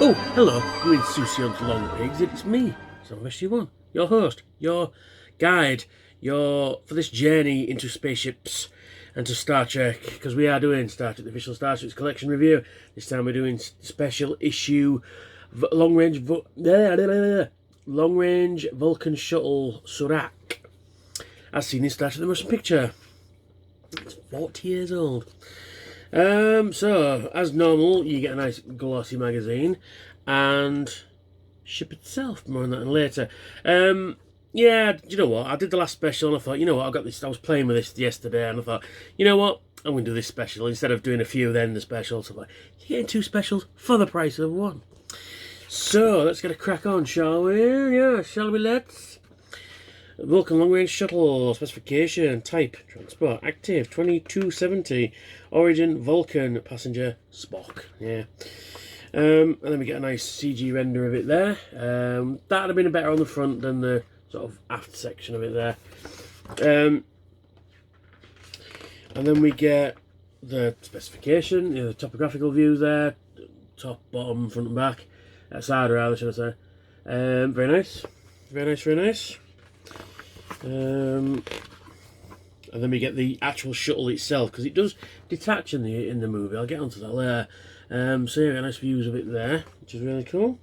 Oh, hello, you insouciant long pigs. It's me, SummerSG1, your host, your guide, for this journey into spaceships and to Star Trek, because we are doing Star Trek, the official Starships collection review. This time we're doing special issue long range Vulcan Shuttle Surak, as seen in Star Trek the Motion Picture. It's 40 years old. So, as normal, you get a nice glossy magazine, and ship itself, more on that later. Yeah, do you know what, I did the last special, and I thought, you know what, I was playing with this yesterday, and I thought, you know what, I'm going to do this special, instead of doing a few, then the specials. So I'm like, you're getting two specials for the price of one. So, let's get a crack on, shall we? Yeah, shall we, let's? Vulcan Long Range Shuttle, specification, type, transport, active, 2270, origin, Vulcan, passenger, Spock, yeah. And then we get a nice CG render of it there. That'd have been better on the front than the sort of aft section of it there. And then we get the specification, the topographical views there, top, bottom, front and back, side rather, should I say. Very nice, very nice, very nice. And then we get the actual shuttle itself, because it does detach in the movie. I'll get onto that later. So yeah, nice views of it there, which is really cool.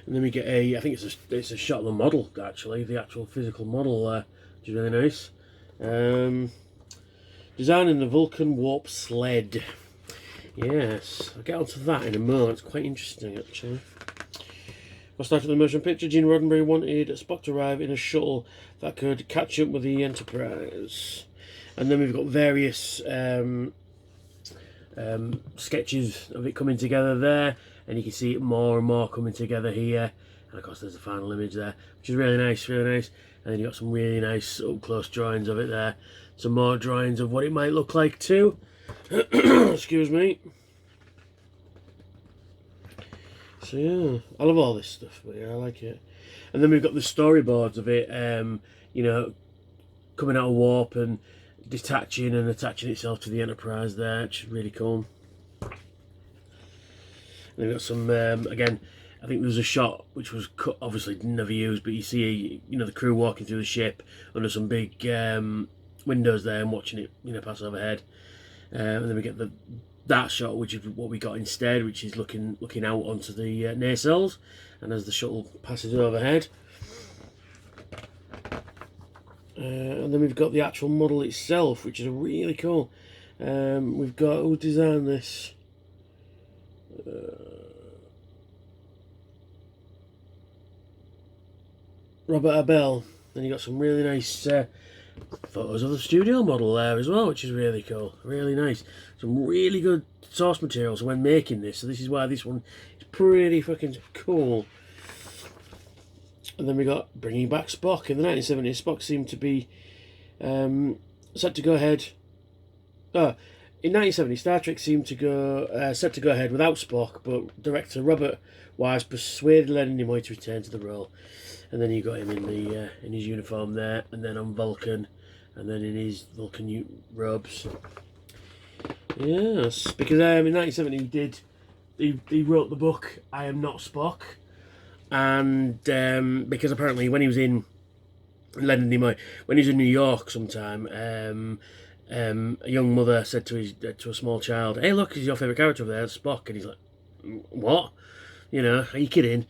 And then we get I think it's a shot of the model, actually, the actual physical model there, which is really nice. Designing the Vulcan warp sled. Yes, I'll get onto that in a moment. It's quite interesting, actually. We'll start with the motion picture. Gene Roddenberry wanted Spock to arrive in a shuttle that could catch up with the Enterprise. And then we've got various sketches of it coming together there. And you can see it more and more coming together here. And of course there's the final image there, which is really nice, really nice. And then you've got some really nice up-close drawings of it there. Some more drawings of what it might look like too. Excuse me. So yeah, I love all this stuff, but yeah, I like it. And then we've got the storyboards of it, you know, coming out of warp and detaching and attaching itself to the Enterprise there, which is really cool. And we've got some, again, I think there was a shot which was cut, obviously never used, but you see, you know, the crew walking through the ship under some big windows there and watching it, you know, pass overhead. And then we get that shot, which is what we got instead, which is looking out onto the nacelles, and as the shuttle passes overhead. And then we've got the actual model itself, which is really cool. We've got, who designed this? Robert Abel. Then you got some really nice photos of the studio model there as well, which is really cool, really nice. Some really good source materials when making this, so this is why this one is pretty fucking cool. And then we got bringing back Spock. In the 1970s, Spock seemed to be set to go ahead. In 1970, Star Trek seemed to go set to go ahead without Spock, but director Robert Wise persuaded Leonard Nimoy to return to the role. And then you got him in his uniform there, and then on Vulcan, and then in his Vulcan robes. Yes, because in 1970 he wrote the book I Am Not Spock, and because apparently when he was in Leonard Nimoy, when he was in New York sometime, a young mother said to a small child, "Hey, look, is your favourite character over there, Spock?" And he's like, "What? You know, are you kidding?"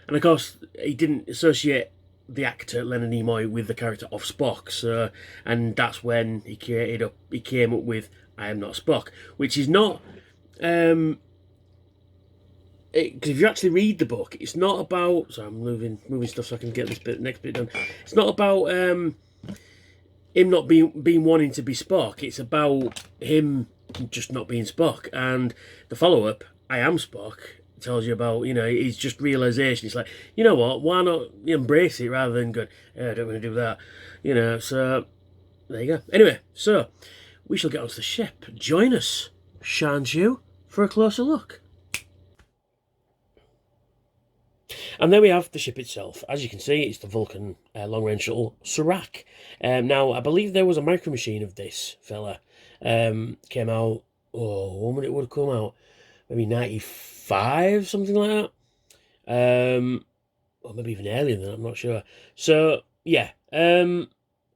And of course, he didn't associate the actor Leonard Nimoy with the character of Spock. So, and that's when he came up with I Am Not Spock, which is not. Because if you actually read the book, it's not about. So I'm moving stuff so I can get this next bit done. It's not about him not being wanting to be Spock. It's about him just not being Spock. And the follow up, I Am Spock, tells you about, you know, it's just realization. It's like, you know what, why not embrace it rather than go, I don't want to do that, you know. So there you go. Anyway, so we shall get onto the ship. Join us, shan't you, for a closer look. And there we have the ship itself. As you can see, it's the Vulcan Long Range Shuttle Surak. Now, I believe there was a micro machine of this fella. Came out when it would have come out, maybe 95, something like that. Or maybe even earlier than that, I'm not sure. So yeah.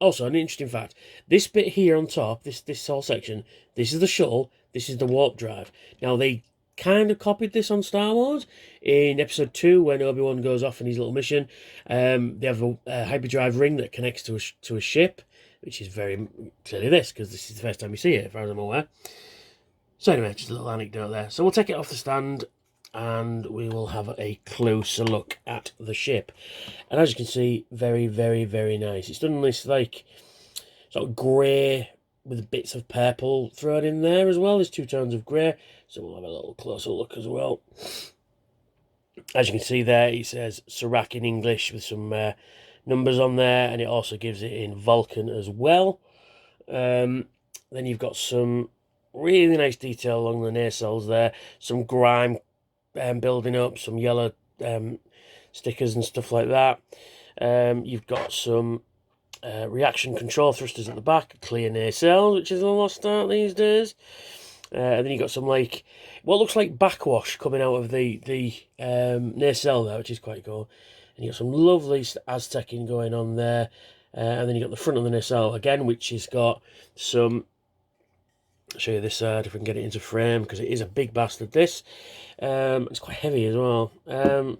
Also an interesting fact: this bit here on top, this whole section, this is the shuttle. This is the warp drive. Now they kind of copied this on Star Wars in Episode 2 when Obi-Wan goes off on his little mission. They have a hyperdrive ring that connects to a ship, which is very clearly this, because this is the first time you see it, as far as I'm aware. So anyway, just a little anecdote there. So we'll take it off the stand and we will have a closer look at the ship. And as you can see, very, very, very nice. It's done this like sort of grey with bits of purple thrown in there as well. There's 2 tones of grey, so we'll have a little closer look as well. As you can see there, it says Surak in English with some numbers on there, and it also gives it in Vulcan as well. Then you've got some really nice detail along the nacelles there, some grime building up, some yellow stickers and stuff like that. You've got some reaction control thrusters at the back, clear nacelles, which is a lost art these days. And then you've got some like what looks like backwash coming out of the nacelle there, which is quite cool. And you've got some lovely Aztecing going on there. And then you've got the front of the nacelle again, which has got some. I'll show you this side if we can get it into frame, because it is a big bastard, this. It's quite heavy as well. Come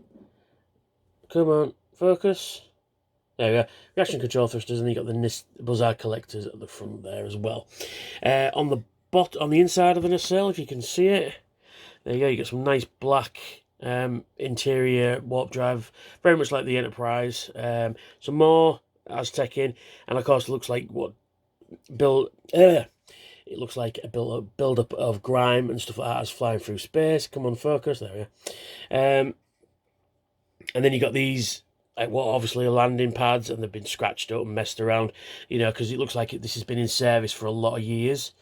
on, focus. There we go. Reaction control thrusters, and then you've got the buzzer collectors at the front there as well. On the inside of the nacelle, if you can see it, there you go. You got some nice black interior warp drive, very much like the Enterprise. Some more Aztecing, and of course, it looks like it looks like a build-up of grime and stuff like that as flying through space. Come on, focus. There we go. And then you got these, like, what obviously are landing pads, and they've been scratched up and messed around, you know, because it looks like this has been in service for a lot of years.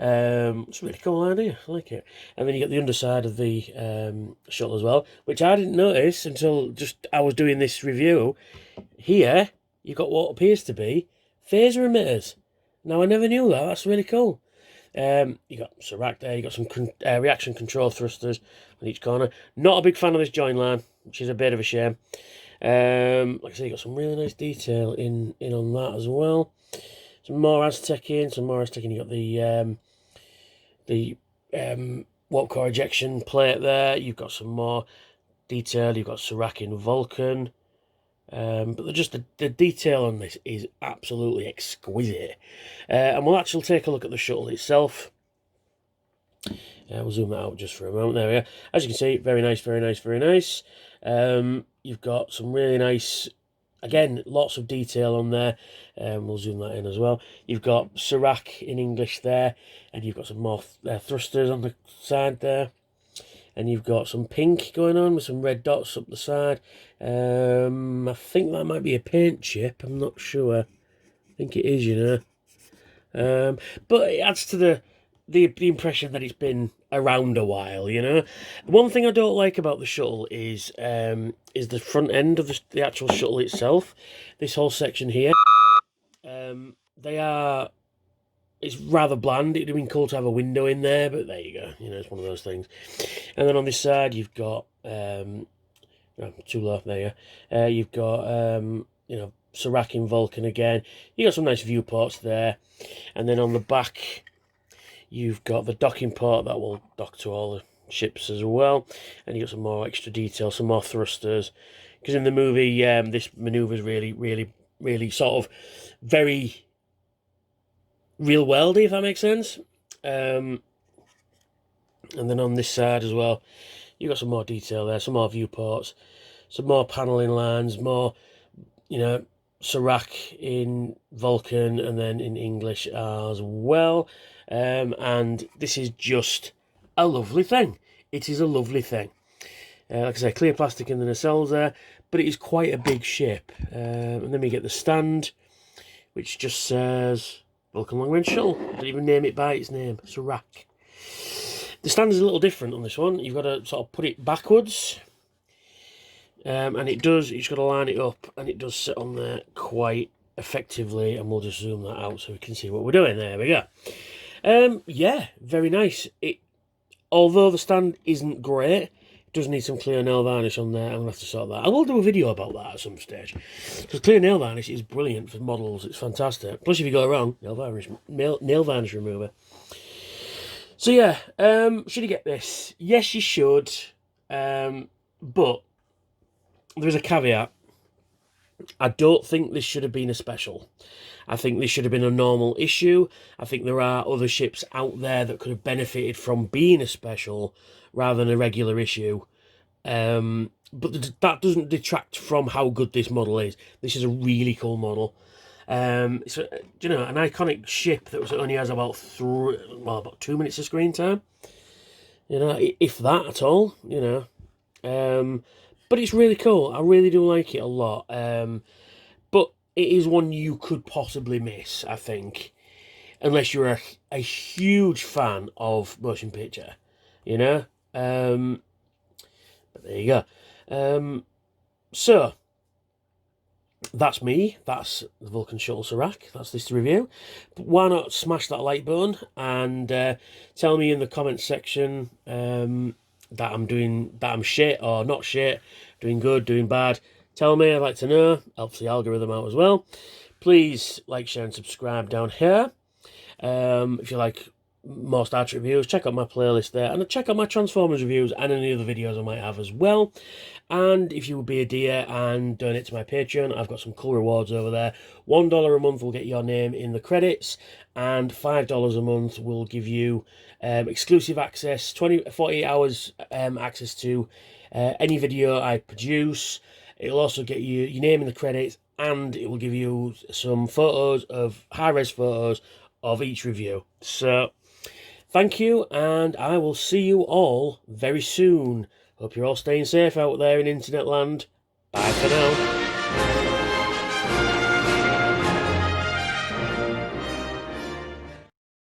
It's a really cool idea. I like it. And then you got the underside of the shuttle as well, which I didn't notice until just I was doing this review. Here, you've got what appears to be phaser emitters. Now, I never knew that. That's really cool. You got Surak there. You got some reaction control thrusters on each corner. Not a big fan of this join line, which is a bit of a shame. Like I say, you got some really nice detail in on that as well. Some more Aztecing, You got the warp core ejection plate there. You've got some more detail. You've got Surak in Vulcan. But the detail on this is absolutely exquisite. And we'll actually take a look at the shuttle itself. We'll zoom that out just for a moment. There we are. As you can see, very nice, very nice, very nice. You've got some really nice, again, lots of detail on there. We'll zoom that in as well. You've got Surak in English there, and you've got some more thrusters on the side there. And you've got some pink going on with some red dots up the side. I think that might be a paint chip. I'm not sure. I think it is, you know. But it adds to the impression that it's been around a while, you know. One thing I don't like about the shuttle is the front end of the actual shuttle itself. This whole section here. It's rather bland. It'd have been cool to have a window in there, but there you go. You know, it's one of those things. And then on this side, you've got too low. There you go. You've got you know, Surak in Vulcan again. You got some nice viewports there, and then on the back, you've got the docking port that will dock to all the ships as well, and you got some more extra detail, some more thrusters. Because in the movie, this manoeuvre is really, really, really sort of very real worldy, if that makes sense. And then on this side as well, you've got some more detail there, some more viewports, some more panelling lines, more, you know, Surak in Vulcan and then in English as well. And this is just a lovely thing. It is a lovely thing. Like I say, clear plastic in the nacelles there, but it is quite a big ship. And then we get the stand, which just says Vulcan Long Range Shuttle. Didn't even name it by its name, Surak. The stand is a little different on this one. You've got to sort of put it backwards. And you've just got to line it up, and it does sit on there quite effectively. And we'll just zoom that out so we can see what we're doing. There we go. Yeah, very nice. Although the stand isn't great, it does need some clear nail varnish on there. I'm going to have to sort that. I will do a video about that at some stage. Because clear nail varnish is brilliant for models. It's fantastic. Plus, if you go wrong, nail varnish remover. So yeah, should you get this? Yes, you should. But there's a caveat. I don't think this should have been a special. I think this should have been a normal issue. I think there are other ships out there that could have benefited from being a special rather than a regular issue. But that doesn't detract from how good this model is. This is a really cool model. It's you know, an iconic ship that only has about 2 minutes of screen time. You know, if that at all. You know, but it's really cool. I really do like it a lot. But it is one you could possibly miss, I think, unless you're a huge fan of motion picture. You know. But there you go. So that's me. That's the Vulcan Shuttle Surak. That's this review. But why not smash that like button and tell me in the comments section that I'm shit or not shit, doing good, doing bad. Tell me. I'd like to know. Helps the algorithm out as well. Please like, share, and subscribe down here. If you like more Star Trek reviews, check out my playlist there, and check out my Transformers reviews and any other videos I might have as well. And if you would be a dear and donate to my Patreon, I've got some cool rewards over there. $1 a month will get your name in the credits, and $5 a month will give you exclusive access, 48 hours access to any video I produce. It'll also get you your name in the credits, and it will give you some photos of high-res photos of each review. So thank you, and I will see you all very soon. Hope you're all staying safe out there in internet land. Bye for now.